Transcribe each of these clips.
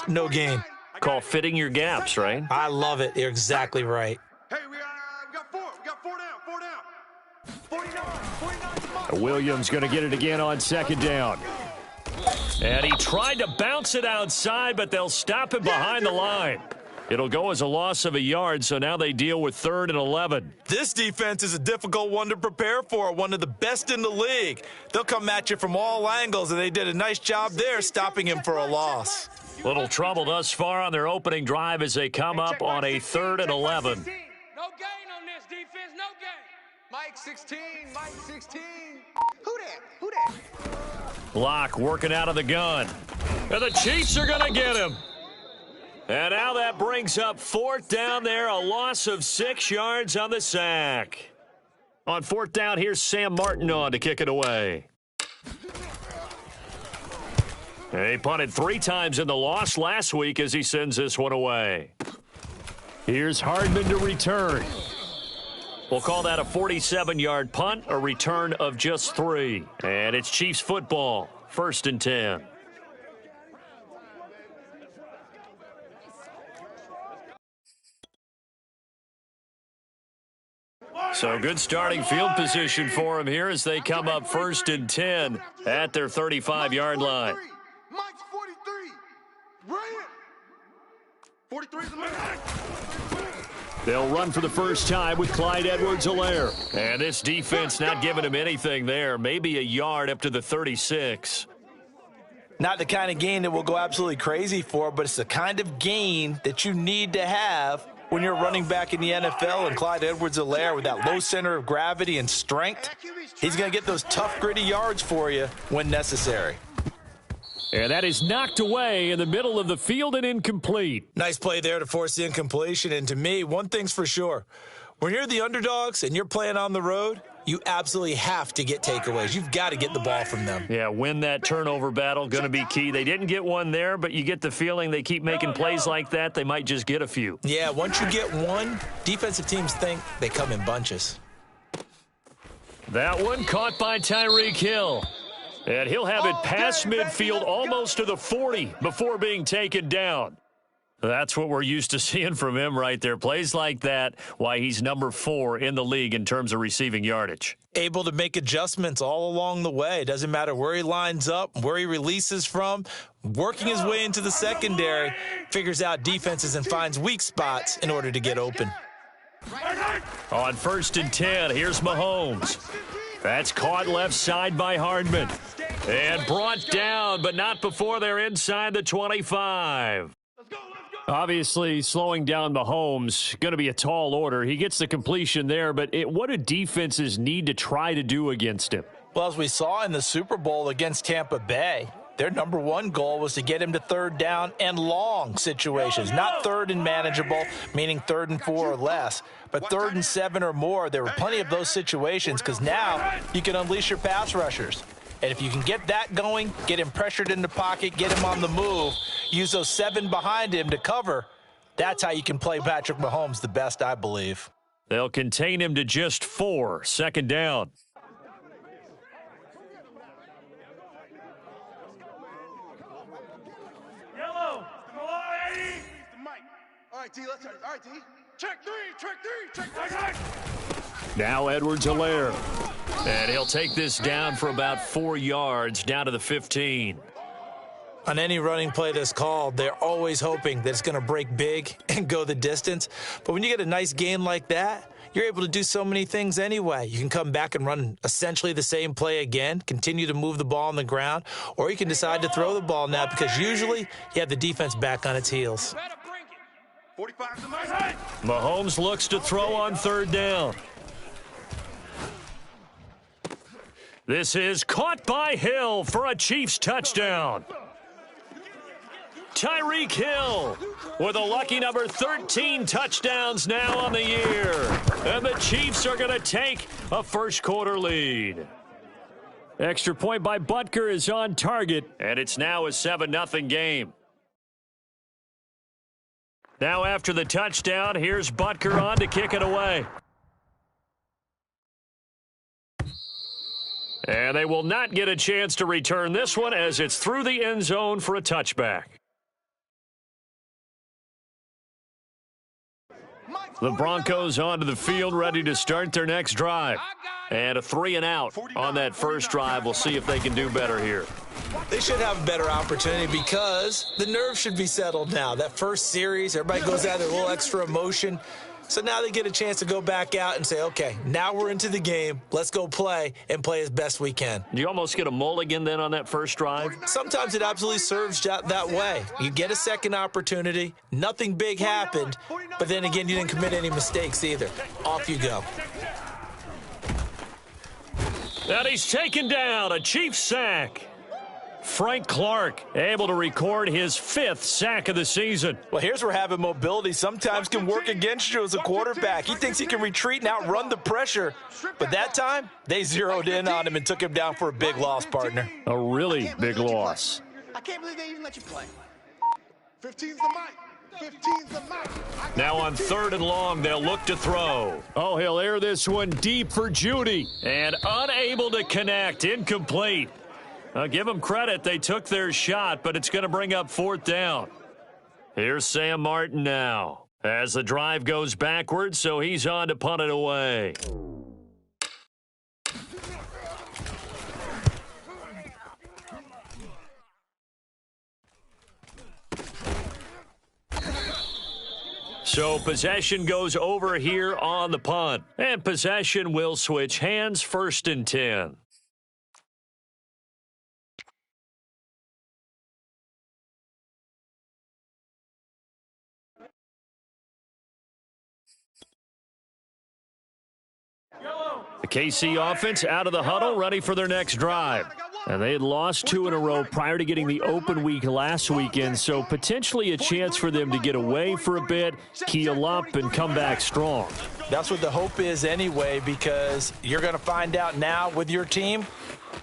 no gain. Call fitting your gaps, right? I love it. You're exactly right. Hey, we got four. We got four down. 49. Williams going to get it again on second down. And he tried to bounce it outside, but they'll stop him behind the line. It'll go as a loss of a yard, so now they deal with 3rd and 11. This defense is a difficult one to prepare for, one of the best in the league. They'll come at you from all angles, and they did a nice job there stopping him for a loss. Little trouble thus far on their opening drive as they come up on a 3rd and 11. No gain on this defense, no gain. Mike 16. Who that? Block working out of the gun. And the Chiefs are going to get him. And now that brings up 4th down there, a loss of 6 yards on the sack. On 4th down, here's Sam Martin on to kick it away. He punted 3 times in the loss last week as he sends this one away. Here's Hardman to return. We'll call that a 47-yard punt, a return of just 3. And it's Chiefs football, 1st and 10. So good starting field position for him here as they come up 1st and 10 at their 35-yard line. Mike's 43. Brilliant. 43 is the man. They'll run for the first time with Clyde Edwards-Helaire. And this defense not giving him anything there. Maybe a yard up to the 36. Not the kind of gain that we'll go absolutely crazy for, but it's the kind of gain that you need to have when you're running back in the NFL. And Clyde Edwards-Helaire, with that low center of gravity and strength, he's going to get those tough, gritty yards for you when necessary. And that is knocked away in the middle of the field and incomplete. Nice play there to force the incompletion. And to me, one thing's for sure. When you're the underdogs and you're playing on the road, you absolutely have to get takeaways. You've got to get the ball from them. Yeah, win that turnover battle, going to be key. They didn't get one there, but you get the feeling they keep making plays like that, they might just get a few. Yeah, once you get one, defensive teams think they come in bunches. That one caught by Tyreek Hill. And he'll have it past midfield almost to the 40 before being taken down. That's what we're used to seeing from him right there. Plays like that, why he's number 4 in the league in terms of receiving yardage. Able to make adjustments all along the way. Doesn't matter where he lines up, where he releases from, working his way into the secondary, figures out defenses and finds weak spots in order to get open. On 1st and 10, here's Mahomes. That's caught left side by Hardman. And brought down, but not before they're inside the 25. Obviously, slowing down Mahomes, going to be a tall order. He gets the completion there, but what do defenses need to try to do against him? Well, as we saw in the Super Bowl against Tampa Bay, their number 1 goal was to get him to 3rd down and long situations. Not 3rd and manageable, meaning 3rd and 4 or less, but 3rd and 7 or more. There were plenty of those situations because now you can unleash your pass rushers. And if you can get that going, get him pressured in the pocket, get him on the move, use those 7 behind him to cover, that's how you can play Patrick Mahomes the best, I believe. They'll contain him to just 4, 2nd down. Yellow. All right, T, let's try. All right, T. Check three. Now Edwards-Helaire. And he'll take this down for about 4 yards, down to the 15. On any running play that's called, they're always hoping that it's going to break big and go the distance. But when you get a nice gain like that, you're able to do so many things anyway. You can come back and run essentially the same play again, continue to move the ball on the ground, or you can decide to throw the ball now because usually you have the defense back on its heels. 45 to my Mahomes looks to throw on 3rd down. This is caught by Hill for a Chiefs touchdown. Tyreek Hill with a lucky number 13 touchdowns now on the year. And the Chiefs are going to take a 1st quarter lead. Extra point by Butker is on target. And it's now a 7-0 game. Now after the touchdown, here's Butker on to kick it away. And they will not get a chance to return this one as it's through the end zone for a touchback. The Broncos onto the field, ready to start their next drive. And a 3-and-out on that first drive. We'll see if they can do better here. They should have a better opportunity because the nerves should be settled now. That first series, everybody goes out there, a little extra emotion. So now they get a chance to go back out and say, okay, now we're into the game. Let's go play and play as best we can. Do you almost get a mulligan then on that first drive? Sometimes it absolutely serves that way. You get a second opportunity. Nothing big happened. But then again, you didn't commit any mistakes either. Off you go. And he's taken down, a Chiefs sack. Frank Clark able to record his 5th sack of the season. Well, here's where having mobility sometimes can work against you as a quarterback. He thinks he can retreat and outrun the pressure. But that time, they zeroed in on him and took him down for a big loss, partner. A really big loss. I can't believe they even let you play. 15's the mic. 15's the mic. Now on 3rd and long, they'll look to throw. Oh, he'll air this one deep for Judy. And unable to connect, incomplete. Give them credit. They took their shot, but it's going to bring up 4th down. Here's Sam Martin now as the drive goes backwards, so he's on to punt it away. So possession goes over here on the punt, and possession will switch hands, 1st and 10. The KC offense out of the huddle, ready for their next drive. And they had lost 2 in a row prior to getting the open week last weekend, so potentially a chance for them to get away for a bit, keel up, and come back strong. That's what the hope is anyway, because you're going to find out now with your team,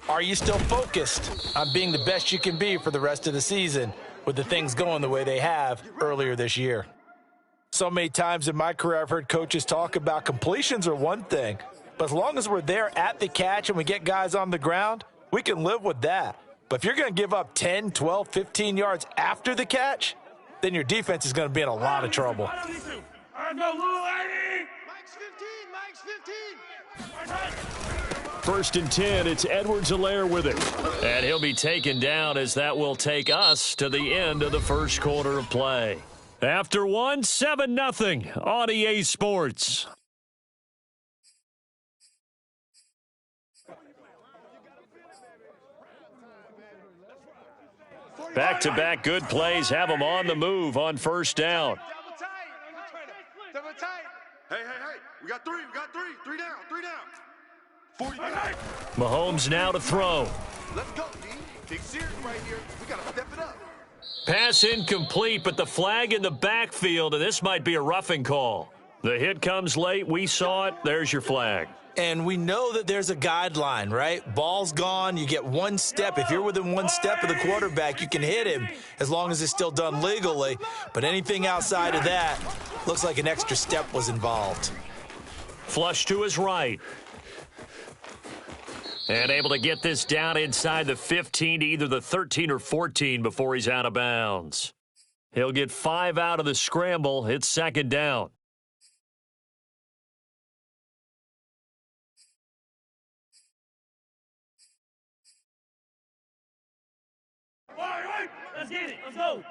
are you still focused on being the best you can be for the rest of the season with the things going the way they have earlier this year? So many times in my career, I've heard coaches talk about completions are one thing, but as long as we're there at the catch and we get guys on the ground, we can live with that. But if you're going to give up 10, 12, 15 yards after the catch, then your defense is going to be in a lot of trouble. Mike's 15. Mike's 15. 1st and 10, it's Edwards-Helaire with it. And he'll be taken down as that will take us to the end of the first quarter of play. After 1, 7-0 on EA Sports. Back-to-back good plays have them on the move on 1st down. Double tight. Hey. We got 3. We got 3. 3 down. 3 down. 40. Mahomes now to throw. Let's go, D. Big series right here. We got to step it up. Pass incomplete, but the flag in the backfield, and this might be a roughing call. The hit comes late. We saw it. There's your flag. And we know that there's a guideline, right? Ball's gone. You get 1 step. If you're within 1 step of the quarterback, you can hit him as long as it's still done legally. But anything outside of that looks like an extra step was involved. Flush to his right. And able to get this down inside the 15 to either the 13 or 14 before he's out of bounds. He'll get 5 out of the scramble. It's 2nd down. Let's get it. Let's go.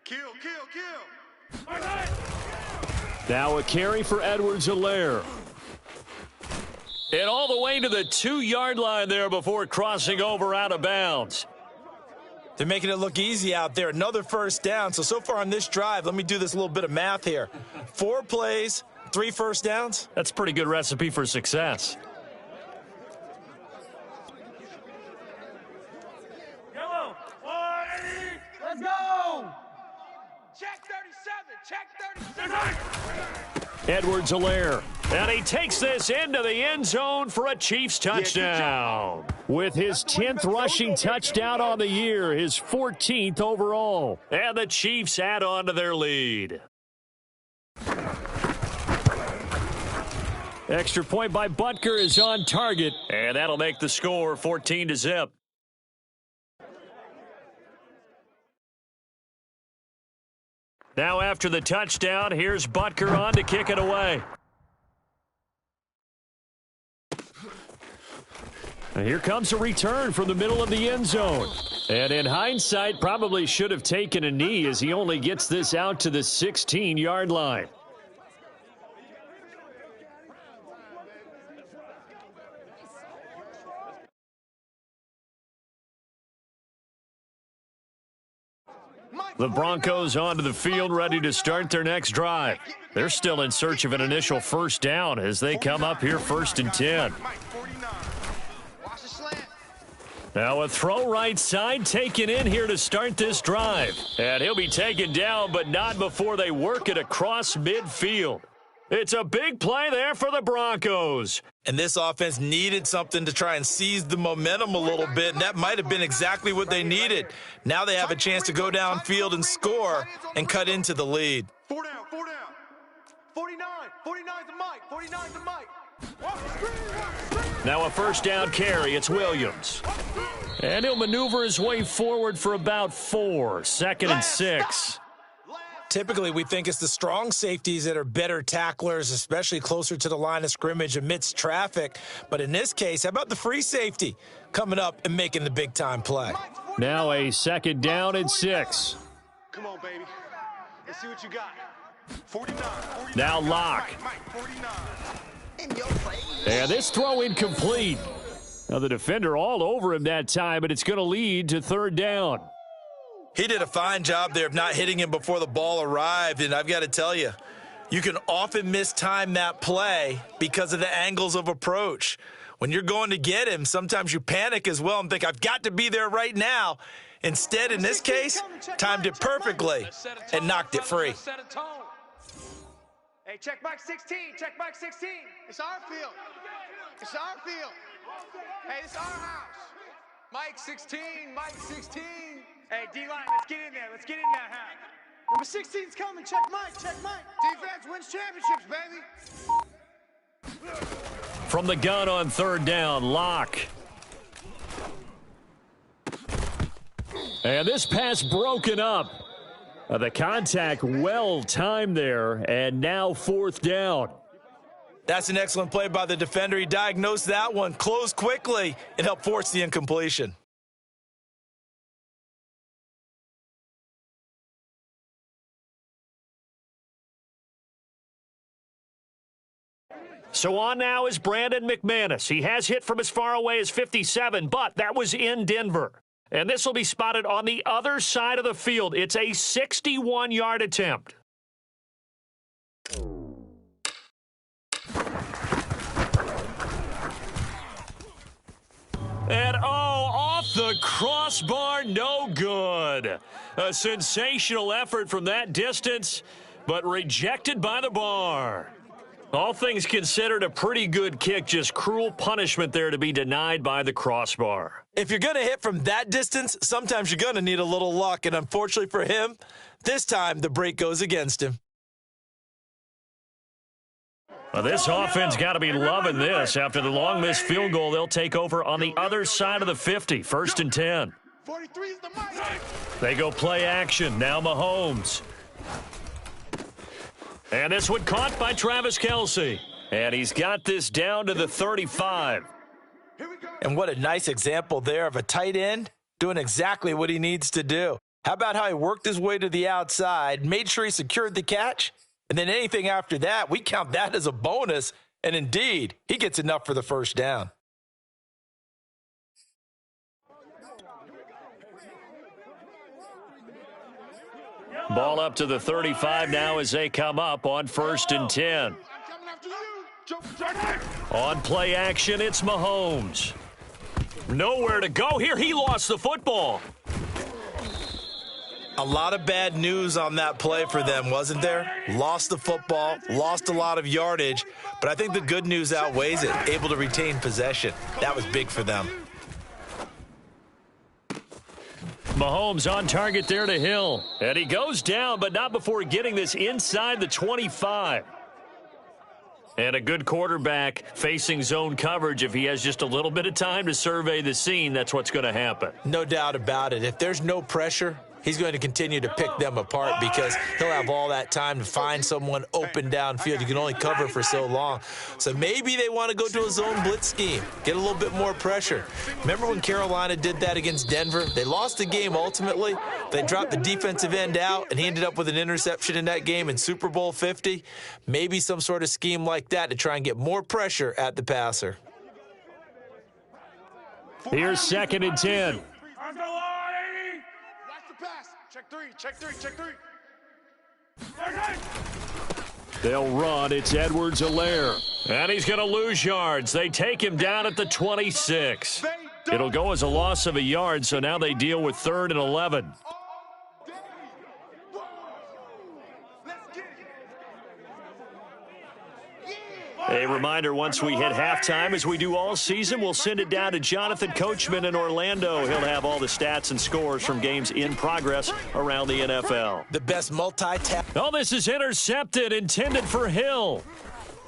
Kill. Now a carry for Edwards-Helaire. And all the way to the 2-yard line there before crossing over out of bounds. They're making it look easy out there. Another 1st down. So far on this drive, let me do this little bit of math here. 4 plays, 3 first downs. That's a pretty good recipe for success. Let's go. Check 37. Check 37. Edwards-Helaire. And he takes this into the end zone for a Chiefs touchdown. With his 10th rushing touchdown on the year, his 14th overall. And the Chiefs add on to their lead. Extra point by Butker is on target. And that'll make the score 14-0. Now after the touchdown, here's Butker on to kick it away. And here comes a return from the middle of the end zone. And in hindsight, probably should have taken a knee as he only gets this out to the 16-yard line. The Broncos onto the field, ready to start their next drive. They're still in search of an initial first down as they come up here 1st and 10. Now a throw right side taken in here to start this drive. And he'll be taken down, but not before they work it across midfield. It's a big play there for the Broncos. And this offense needed something to try and seize the momentum a little bit, and that might have been exactly what they needed. Now they have a chance to go downfield and score and cut into the lead. 4 down, 4 down. 49, 49's the mic, 49's the mic. Now a first down carry, it's Williams. And he'll maneuver his way forward for about 4, 2nd and 6. Typically, we think it's the strong safeties that are better tacklers, especially closer to the line of scrimmage amidst traffic. But in this case, how about the free safety coming up and making the big-time play? Now a 2nd down and 6. Come on, baby. Let's see what you got. 49. Now Locke. 49. And this throw incomplete. Now the defender all over him that time, but it's going to lead to 3rd down. He did a fine job there of not hitting him before the ball arrived, and I've got to tell you, you can often mistime that play because of the angles of approach. When you're going to get him, sometimes you panic as well and think, I've got to be there right now. Instead, in this case, timed it perfectly and knocked it free. Hey, check back 16, check back 16. It's our field. It's our field. Hey, it's our house. Mike 16, Mike 16. Hey, D-line, let's get in there. Let's get in that hat. Number 16's coming. Check Mike. Check Mike. Defense wins championships, baby. From the gun on 3rd down, Locke. And this pass broken up. The contact well timed there, and now 4th down. That's an excellent play by the defender. He diagnosed that one, closed quickly, and helped force the incompletion. So on now is Brandon McManus. He has hit from as far away as 57, but that was in Denver. And this will be spotted on the other side of the field. It's a 61-yard attempt. And off the crossbar, no good. A sensational effort from that distance, but rejected by the bar. All things considered, a pretty good kick, just cruel punishment there to be denied by the crossbar. If you're going to hit from that distance, sometimes you're going to need a little luck, and unfortunately for him, this time the break goes against him. Well, this offense got to be loving this. After the long missed field goal, they'll take over on the other side of the 50, 1st and 10. 43 is the mic. They go play action. Now Mahomes. And this one caught by Travis Kelce. And he's got this down to the 35. And what a nice example there of a tight end doing exactly what he needs to do. How about how he worked his way to the outside, made sure he secured the catch, and then anything after that, we count that as a bonus. And indeed, he gets enough for the first down. Ball up to the 35 now as they come up on 1st and 10. On play action, it's Mahomes. Nowhere to go here. He lost the football. A lot of bad news on that play for them, wasn't there? Lost the football, lost a lot of yardage, but I think the good news outweighs it. Able to retain possession. That was big for them. Mahomes on target there to Hill. And he goes down, but not before getting this inside the 25. And a good quarterback facing zone coverage. If he has just a little bit of time to survey the scene, that's what's going to happen. No doubt about it. If there's no pressure, he's going to continue to pick them apart because he'll have all that time to find someone open downfield. You can only cover for so long. So maybe they want to go to a zone blitz scheme, get a little bit more pressure. Remember when Carolina did that against Denver? They lost the game ultimately. They dropped the defensive end out, and he ended up with an interception in that game in Super Bowl 50. Maybe some sort of scheme like that to try and get more pressure at the passer. Here's 2nd and 10. Watch the pass. Check three, check three, check three. They'll run. It's Edwards-Helaire. And he's going to lose yards. They take him down at the 26. It'll go as a loss of a yard, so now they deal with 3rd and 11. A reminder, once we hit halftime, as we do all season, we'll send it down to Jonathan Coachman in Orlando. He'll have all the stats and scores from games in progress around the NFL. The best multi-tap. Oh, this is intercepted, intended for Hill.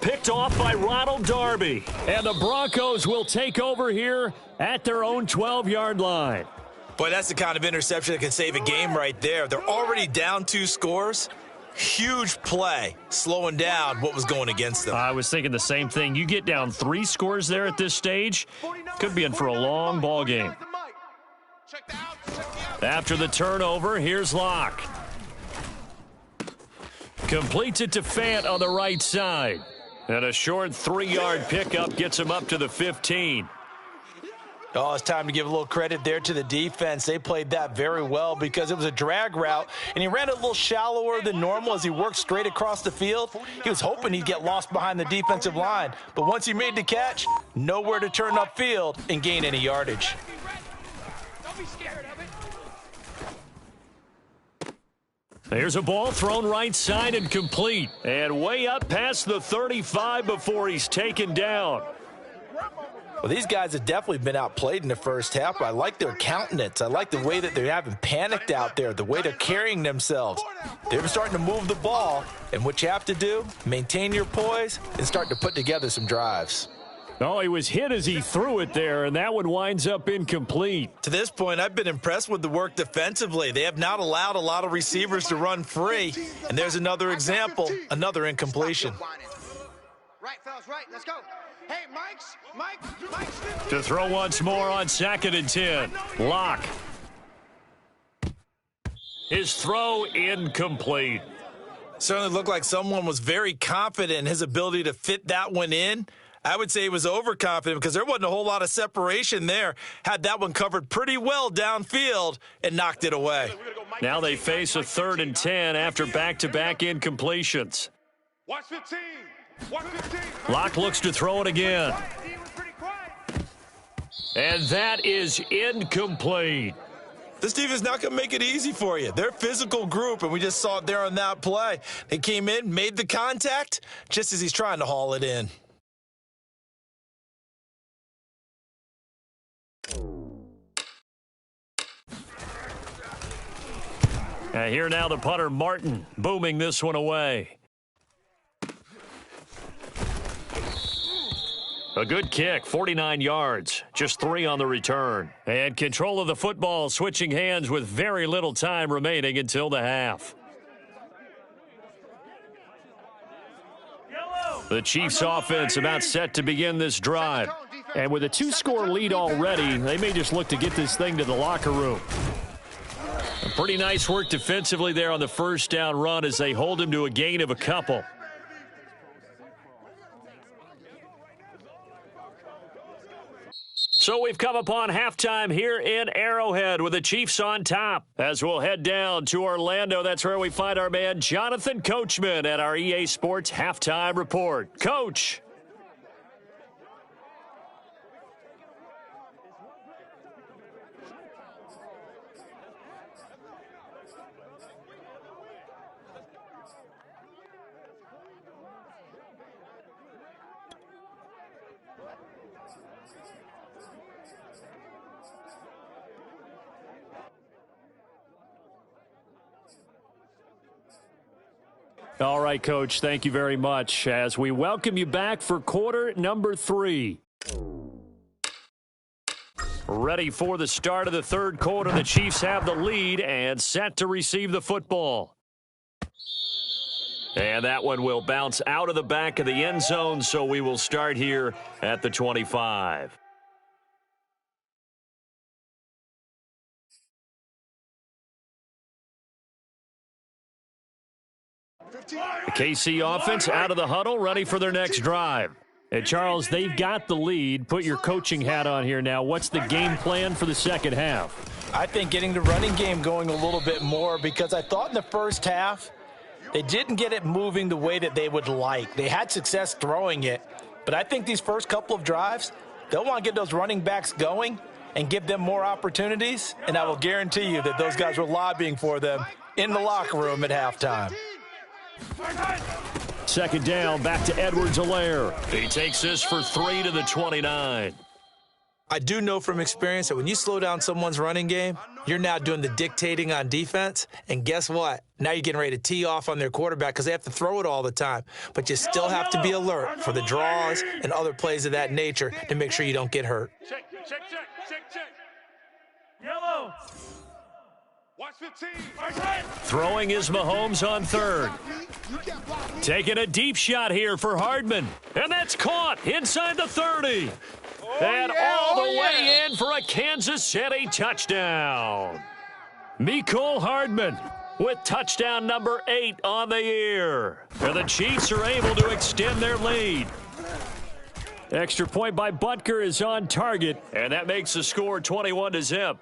Picked off by Ronald Darby. And the Broncos will take over here at their own 12-yard line. Boy, that's the kind of interception that can save a game right there. They're already down 2 scores. Huge play, slowing down what was going against them. I was thinking the same thing. You get down 3 scores there at this stage, could be in for a long ball game. After the turnover, here's Locke. Completes it to Fant on the right side. And a short 3-yard pickup gets him up to the 15. Oh, it's time to give a little credit there to the defense. They played that very well because it was a drag route, and he ran it a little shallower than normal as he worked straight across the field. He was hoping he'd get lost behind the defensive line, but once he made the catch, nowhere to turn upfield and gain any yardage. Don't be scared of it. There's a ball thrown right side and complete, and way up past the 35 before he's taken down. Well, these guys have definitely been outplayed in the first half, but I like their countenance. I like the way that they haven't panicked out there, the way they're carrying themselves. They're starting to move the ball, and what you have to do, maintain your poise and start to put together some drives. Oh, he was hit as he threw it there, and that one winds up incomplete. To this point, I've been impressed with the work defensively. They have not allowed a lot of receivers to run free, and there's another example, another incompletion. Right, fellas, right. Let's go. Hey, Mike's 15. To throw once more on 2nd and 10. Locke. His throw incomplete. Certainly looked like someone was very confident in his ability to fit that one in. I would say he was overconfident because there wasn't a whole lot of separation there. Had that one covered pretty well downfield and knocked it away. Now they face a 3rd and 10 after back-to-back incompletions. Watch 15. Watch 15. Locke looks to throw it again. And that is incomplete. This defense is not going to make it easy for you. They're a physical group, and we just saw it there on that play. They came in, made the contact, just as he's trying to haul it in. Here now the punter, Martin, booming this one away. A good kick, 49 yards, just 3 on the return. And control of the football, switching hands with very little time remaining until the half. The Chiefs offense about set to begin this drive. And with a 2-score lead already, they may just look to get this thing to the locker room. Pretty nice work defensively there on the first down run as they hold him to a gain of a couple. So we've come upon halftime here in Arrowhead with the Chiefs on top. As we'll head down to Orlando, that's where we find our man Jonathan Coachman at our EA Sports Halftime Report. Coach. All right, Coach, thank you very much as we welcome you back for quarter number 3. ready for the start of the third quarter. The Chiefs have the lead and set to receive the football. And that one will bounce out of the back of the end zone, so we will start here at the 25. The KC offense out of the huddle, ready for their next drive. And Charles, they've got the lead. Put your coaching hat on here now. What's the game plan for the second half? I think getting the running game going a little bit more, because I thought in the first half they didn't get it moving the way that they would like. They had success throwing it, but I think these first couple of drives, they'll want to get those running backs going and give them more opportunities, and I will guarantee you that those guys were lobbying for them in the locker room at halftime. Second down, back to Edwards-Helaire. He takes this for 3 to the 29. I do know from experience that when you slow down someone's running game, you're now doing the dictating on defense. And guess what? Now you're getting ready to tee off on their quarterback because they have to throw it all the time. But you still have to be alert for the draws and other plays of that nature to make sure you don't get hurt. Check. Yellow. Watch 15. Throwing is Mahomes on third. Taking a deep shot here for Hardman. And that's caught inside the 30. All the way in for a Kansas City touchdown. Mecole Hardman with touchdown number 8 on the year. And the Chiefs are able to extend their lead. Extra point by Butker is on target. And that makes the score 21-0.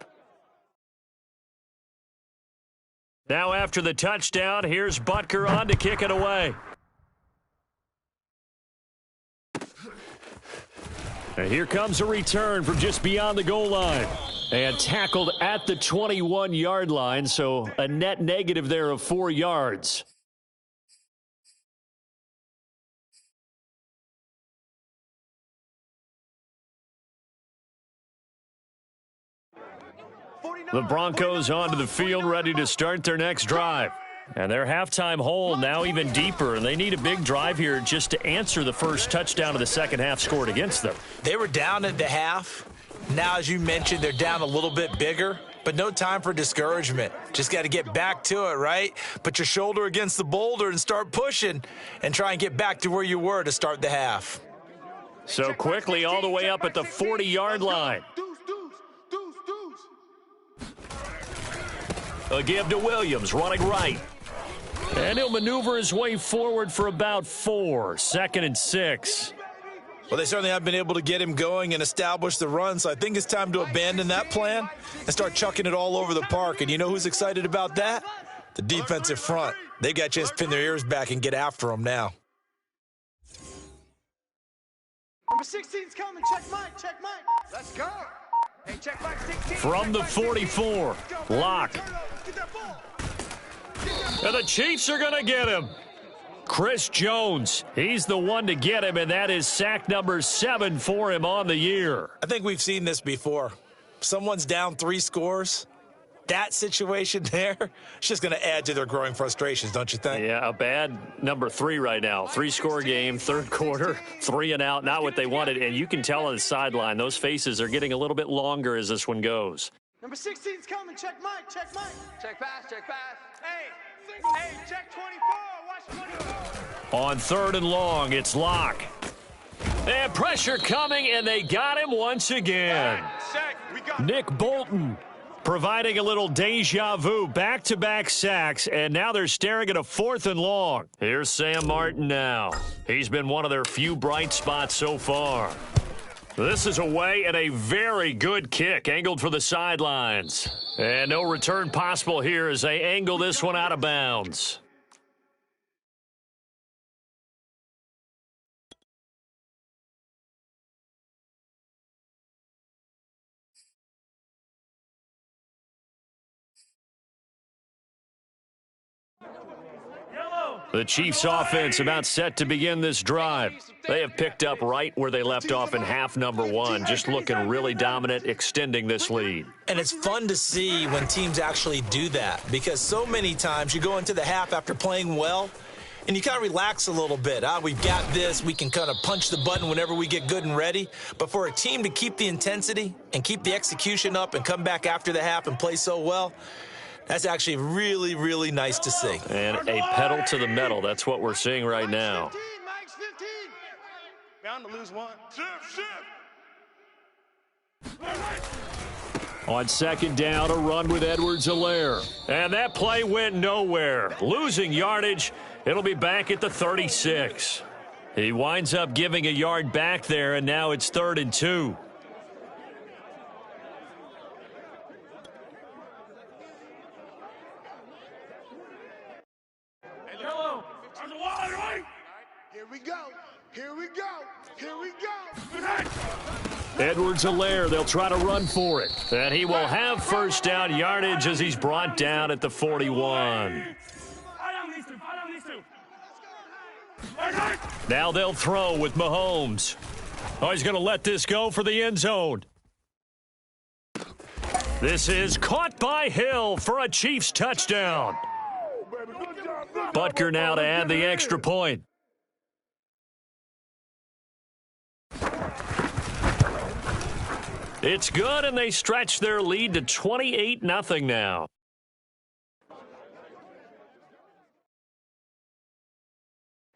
Now after the touchdown, here's Butker on to kick it away. And here comes a return from just beyond the goal line. And tackled at the 21-yard line, so a net negative there of 4 yards. The Broncos onto the field, ready to start their next drive. And their halftime hole now even deeper, and they need a big drive here just to answer the first touchdown of the second half scored against them. They were down at the half. Now, as you mentioned, they're down a little bit bigger, but no time for discouragement. Just got to get back to it, right? Put your shoulder against the boulder and start pushing and try and get back to where you were to start the half. So quickly all the way up at the 40-yard line. A give to Williams, running right. And he'll maneuver his way forward for about 4. 2nd and 6. Well, they certainly have been able to get him going and establish the run, so I think it's time to abandon that plan and start chucking it all over the park. And you know who's excited about that? The defensive front. They got a chance to pin their ears back and get after him now. Number 16's coming. Check Mike. Let's go. Hey, check Mike 16. From the 44, Locke. And the Chiefs are going to get him. Chris Jones, he's the one to get him, and that is sack number 7 for him on the year. I think we've seen this before. Someone's down 3 scores. That situation there, it's just going to add to their growing frustrations, don't you think? Yeah, a bad number 3 right now. 3-score game, third quarter, 3 and out, not what they wanted. And you can tell on the sideline, those faces are getting a little bit longer as this one goes. Number 16's coming. Check Mike. Check pass. Hey, check 24. Watch 24. On 3rd and long, it's Locke. And pressure coming, and they got him once again. Nick Bolton providing a little deja vu, back-to-back sacks, and now they're staring at a 4th and long. Here's Sam Martin now. He's been one of their few bright spots so far. This is away and a very good kick, angled for the sidelines. And no return possible here as they angle this one out of bounds. The Chiefs offense about set to begin this drive. They have picked up right where they left off in half number 1, just looking really dominant, extending this lead. And it's fun to see when teams actually do that, because so many times you go into the half after playing well and you kind of relax a little bit. We've got this. We can kind of punch the button whenever we get good and ready. But for a team to keep the intensity and keep the execution up and come back after the half and play so well, that's actually really, really nice to see. And a pedal to the metal. That's what we're seeing right now. Mike's 15. Bound to lose one. Shift. On second down, a run with Edwards-Helaire. And that play went nowhere. Losing yardage. It'll be back at the 36. He winds up giving a yard back there, and now it's 3rd and 2. Here we go. Edwards-Helaire, they'll try to run for it. And he will have first down yardage as he's brought down at the 41. Now they'll throw with Mahomes. Oh, he's going to let this go for the end zone. This is caught by Hill for a Chiefs touchdown. Butker now to add the extra point. It's good, and they stretch their lead to 28-0 now.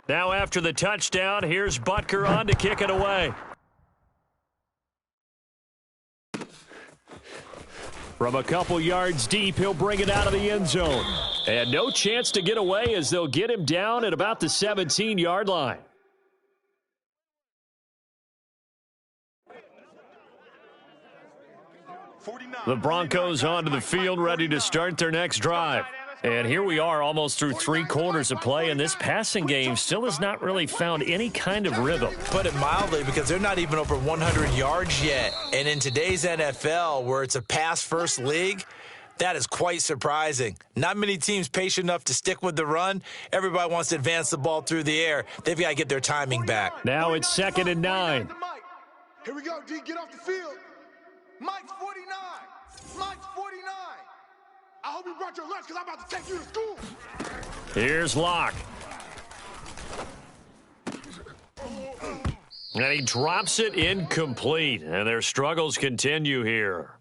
Now after the touchdown, here's Butker on to kick it away. From a couple yards deep, he'll bring it out of the end zone. And no chance to get away as they'll get him down at about the 17-yard line. The Broncos onto the field, ready to start their next drive. And here we are almost through 3 quarters of play, and this passing game still has not really found any kind of rhythm. Put it mildly, because they're not even over 100 yards yet. And in today's NFL, where it's a pass-first league, that is quite surprising. Not many teams patient enough to stick with the run. Everybody wants to advance the ball through the air. They've got to get their timing back. Now it's 2nd and 9. Here we go, D. Get off the field. Mike's 49. Mike's 49. I hope you brought your lunch because I'm about to take you to school. Here's Locke. And he drops it incomplete. And their struggles continue here.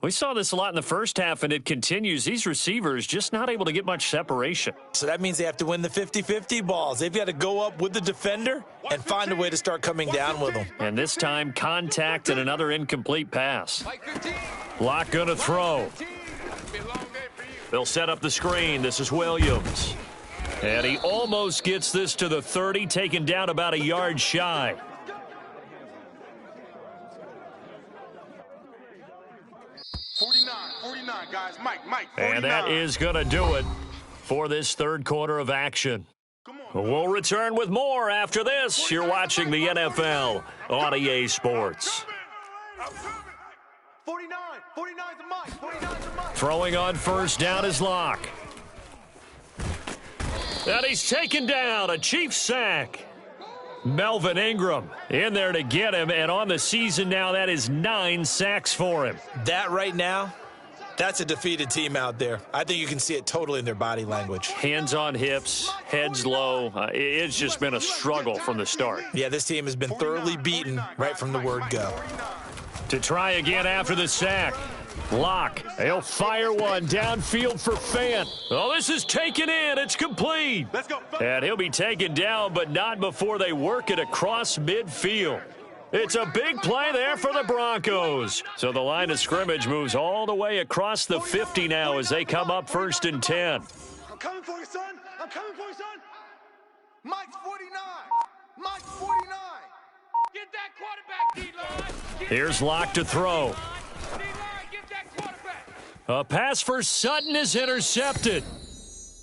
We saw this a lot in the first half, and it continues. These receivers just not able to get much separation. So that means they have to win the 50-50 balls. They've got to go up with the defender and find a way to start coming down with them. And this time, contact and another incomplete pass. Locke going to throw. They'll set up the screen. This is Williams. And he almost gets this to the 30, taken down about a yard shy. Guys. Mike, 49. And that is going to do it for this 3rd quarter of action. We'll return with more after this. You're watching the NFL on EA Sports. 49. 49's a Mike. 49's a Mike. Throwing on first down is Locke. And he's taken down. A Chiefs sack. Melvin Ingram in there to get him. And on the season now, that is 9 sacks for him. That right now, that's a defeated team out there. I think you can see it totally in their body language. Hands on hips, heads low. It's just been a struggle from the start. Yeah, this team has been thoroughly beaten right from the word go. To try again after the sack. Locke, he'll fire one downfield for Fant. Oh, this is taken in. It's complete. Let's go. And he'll be taken down, but not before they work it across midfield. It's a big play there for the Broncos. So the line of scrimmage moves all the way across the 50 now as they come up 1st and 10. I'm coming for you, son. I'm coming for you, son. Mike's 49. Mike's 49. Get that quarterback, D-line. Here's Locke to throw. D-line, get that quarterback. A pass for Sutton is intercepted.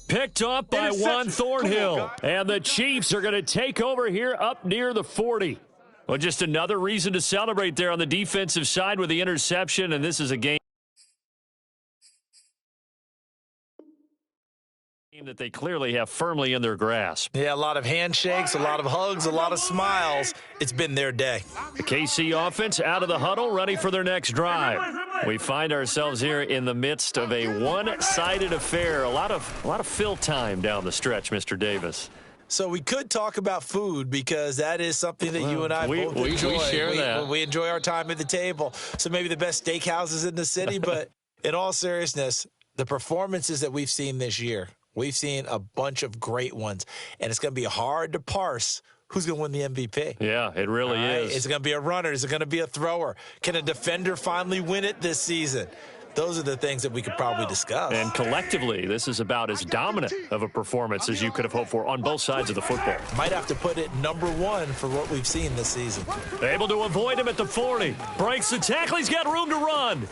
Picked up by Juan Thornhill. And the Chiefs are going to take over here up near the 40. Well, just another reason to celebrate there on the defensive side with the interception, and this is a game that they clearly have firmly in their grasp. Yeah, a lot of handshakes, a lot of hugs, a lot of smiles. It's been their day. The KC offense out of the huddle, ready for their next drive. We find ourselves here in the midst of a one-sided affair. A lot of fill time down the stretch, Mr. Davis. So we could talk about food because that is something that you and I both enjoy. We share that. We enjoy our time at the table. So maybe the best steakhouses in the city, but in all seriousness, the performances that we've seen this year, we've seen a bunch of great ones, and it's going to be hard to parse who's going to win the MVP. Yeah, it really is. Is it going to be a runner? Is it going to be a thrower? Can a defender finally win it this season? Those are the things that we could probably discuss. And collectively, this is about as dominant of a performance as you could have hoped for on both sides of the football. Might have to put it number one for what we've seen this season. Able to avoid him at the 40. Breaks the tackle. He's got room to run.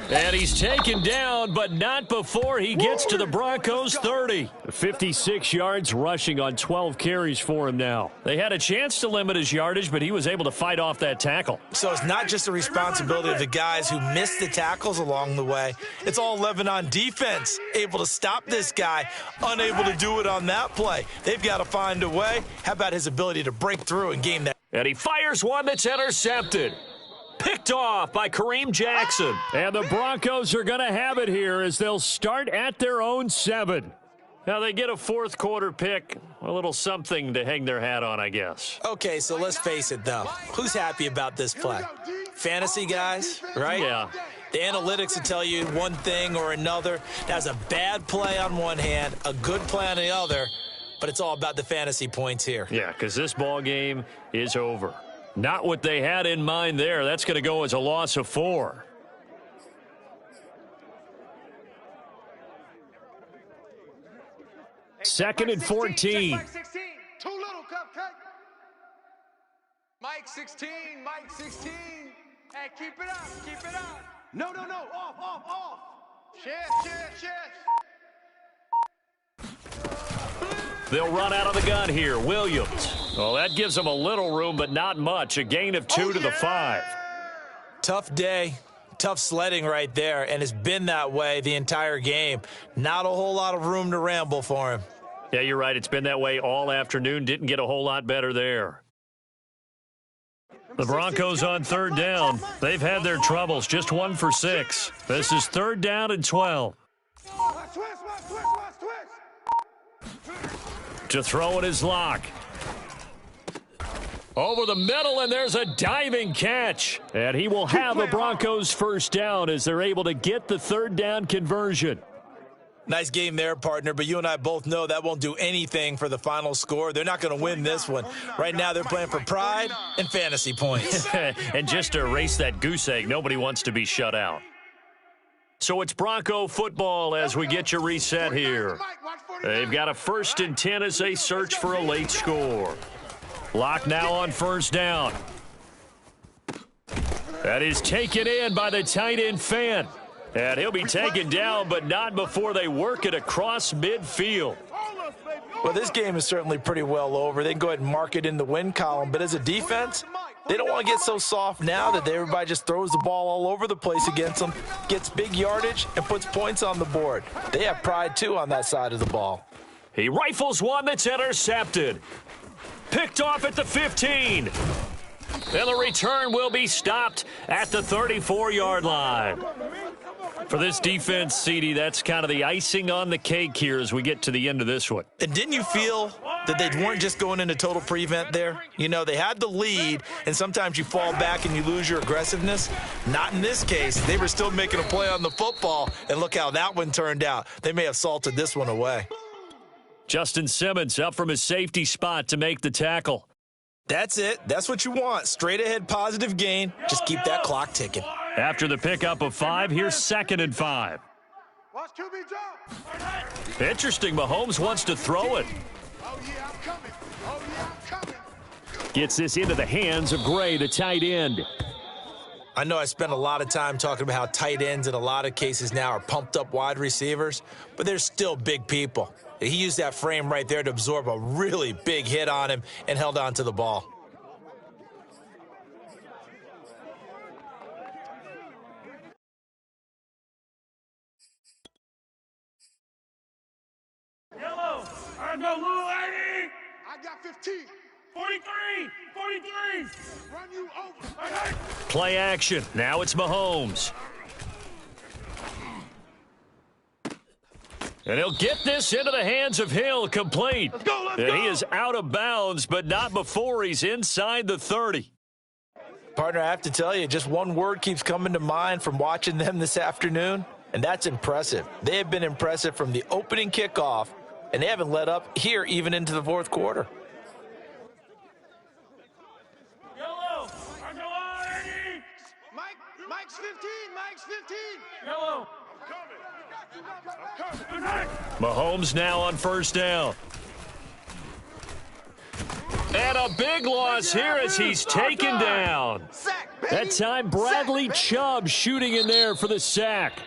And he's taken down, but not before he gets to the Broncos' 30. 56 yards rushing on 12 carries for him now. They had a chance to limit his yardage, but he was able to fight off that tackle. So it's not just the responsibility of the guys who missed the tackles along the way. It's all 11 on defense, able to stop this guy, unable to do it on that play. They've got to find a way. How about his ability to break through and game that? And he fires one that's intercepted. Picked off by Kareem Jackson. And the Broncos are going to have it here as they'll start at their own 7. Now they get a fourth quarter pick, a little something to hang their hat on, I guess. Okay, so let's face it, though. Who's happy about this play? Fantasy guys, right? Yeah. The analytics will tell you one thing or another. That's a bad play on one hand, a good play on the other, but it's all about the fantasy points here. Yeah, because this ball game is over. Not what they had in mind there. That's going to go as a loss of 4. Second and 14. Mike 16. Too little, cupcake. Mike 16. Mike 16. Hey, keep it up. Keep it up. No. Off. Shift. They'll run out of the gun here. Williams. Well, that gives them a little room, but not much. A gain of 2 to the 5. Tough day, tough sledding right there, and it's been that way the entire game. Not a whole lot of room to ramble for him. Yeah, you're right. It's been that way all afternoon. Didn't get a whole lot better there. The Broncos on third down. They've had their troubles. Just 1 for 6. This is 3rd down and 12. Twist. To throw it is Locke. Over the middle, and there's a diving catch. And he will have the Broncos first down as they're able to get the 3rd down conversion. Nice game there, partner, but you and I both know that won't do anything for the final score. They're not going to win this one. Right now, they're playing for pride and fantasy points. And just to erase that goose egg, nobody wants to be shut out. So it's Bronco football as we get you reset here. They've got a 1st and 10 as they search for a late score. Locke now on 1st down. That is taken in by the tight end Fant. And he'll be taken down, but not before they work it across midfield. Well, this game is certainly pretty well over. They can go ahead and mark it in the win column, but as a defense, they don't want to get so soft now that everybody just throws the ball all over the place against them, gets big yardage, and puts points on the board. They have pride, too, on that side of the ball. He rifles one that's intercepted. Picked off at the 15. And the return will be stopped at the 34-yard line. For this defense, CD, that's kind of the icing on the cake here as we get to the end of this one. And didn't you feel that they weren't just going into total prevent there? You know, they had the lead, and sometimes you fall back and you lose your aggressiveness. Not in this case. They were still making a play on the football, and look how that one turned out. They may have salted this one away. Justin Simmons up from his safety spot to make the tackle. That's it. That's what you want. Straight ahead positive gain. Just keep that clock ticking. After the pickup of 5, here's 2nd and 5. Watch QB jump. Interesting. Mahomes wants to throw it. Oh, yeah, I'm coming. Gets this into the hands of Gray, the tight end. I know I spent a lot of time talking about how tight ends in a lot of cases now are pumped up wide receivers, but they're still big people. He used that frame right there to absorb a really big hit on him and held on to the ball. Let's go, little lady. I got 15. 43. 43. Run you over. Play action. Now it's Mahomes. And he'll get this into the hands of Hill, complete. Let's go, let's And go. he is out of bounds, but not before he's inside the 30. Partner, I have to tell you, just one word keeps coming to mind from watching them this afternoon, and that's impressive. They have been impressive from the opening kickoff, and they haven't let up here even into the fourth quarter. Yellow. I'm going. Mike's 15. Mike's 15. Yellow. I'm coming. Mahomes now on first down. And a big loss here as he's taken down. Sack, baby. That time, Bradley Chubb shooting in there for the sack.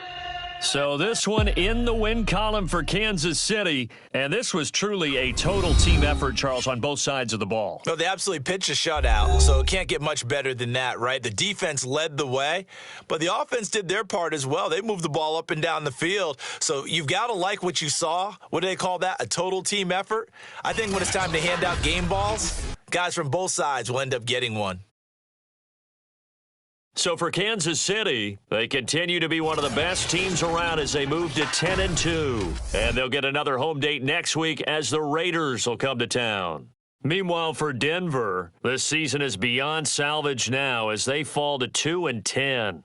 So this one in the win column for Kansas City, and this was truly a total team effort, Charles, on both sides of the ball. No, they absolutely pitched a shutout, so it can't get much better than that, right? The defense led the way, but the offense did their part as well. They moved the ball up and down the field, so you've got to like what you saw. What do they call that? A total team effort? I think when it's time to hand out game balls, guys from both sides will end up getting one. So for Kansas City, they continue to be one of the best teams around as they move to 10-2. And they'll get another home date next week as the Raiders will come to town. Meanwhile, for Denver, this season is beyond salvage now as they fall to 2-10.